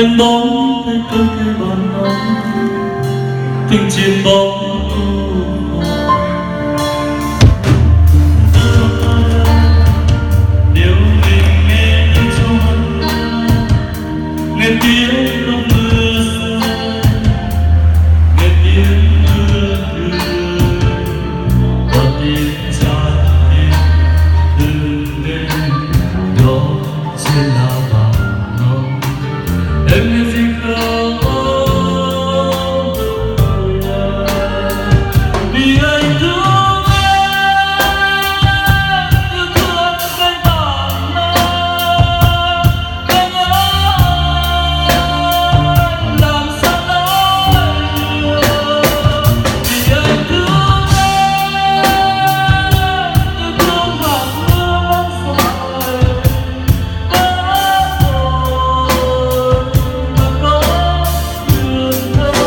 em bóng thấy cơ thể bàn nắng tình trên bóng điều mình nghe những gió nghe tiếng không mưa rơi nghe tiếng mưa rơi và tiếng trái tim từng đêm đó trên lá vàng nồng em nghe gì không vì anh thương em như thương cây vàng nồng anh ơi làm sao nói được vì anh thương em như thương hạt mưa nắng dài đã rồi mà có đường đâu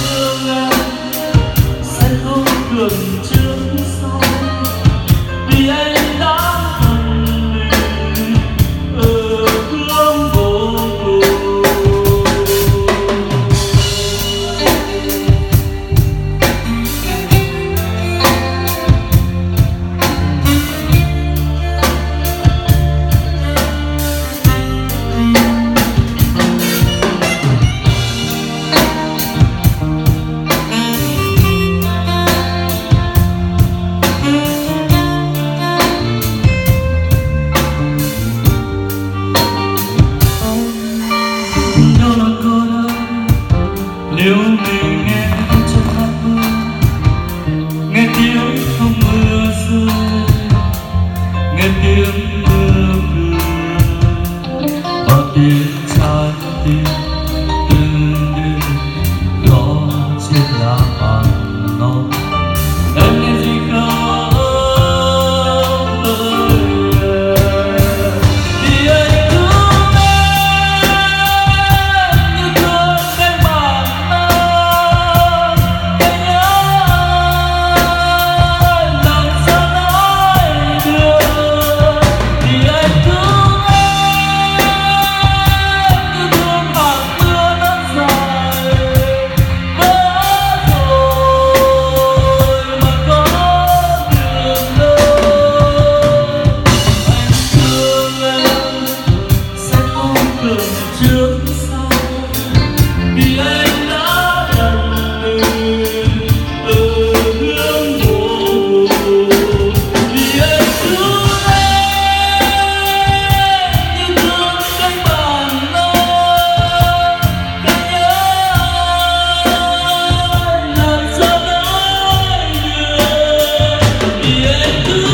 thương em sẽ không cần trước sau vì anh đã thành mình ở hương vô cùng. Đâu là cô đơn nếu mình nghe trong hạt mưa nghe tiếng không mưa rơi nghe tiếng mưa cười và tiếng trái tim từng đêm gió trên lá vàng nồng em nghe gì không ơi vì anh thương em như thương cây vàng nồng anh ơi làm sao nói được vì anh thương em như thương hạt mưa nắng dài vỡ rồi mà có đường đâu anh thương em sẽ không cần trước sau vì anh đã thành mình ở hướng vô cùng vì anh thương em như thương cây vàng nồng anh ơi làm sao nói được vì anh thương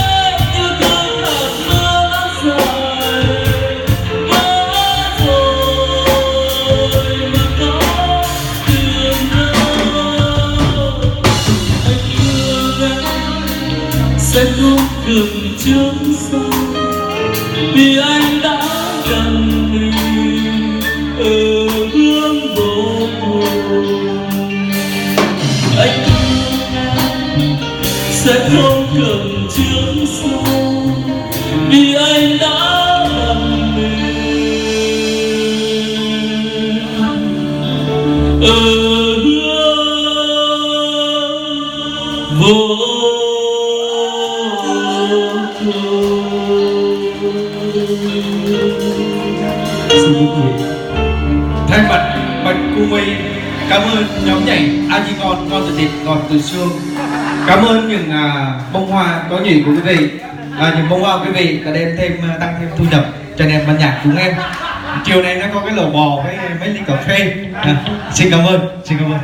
em như thương hạt mưa nắng dài vỡ rồi mà có đường đâu anh thương em sẽ không cần trước sau vì anh đã gần mình ở hướng vô cùng anh thương em sẽ không cần trước sau vì anh đã gần mình ở hướng vô Thay mặt Bạch Cu My cảm ơn nhóm nhảy Agigon ngon từ thịt ngọt từ xương. Cảm ơn những bông hoa có nhụy của quý vị. Những bông hoa quý vị đã đem thêm tăng thêm thu nhập cho nền ban nhạc chúng em. Chiều nay nó có cái lẩu bò với mấy ly cà phê. Xin cảm ơn, xin cảm ơn.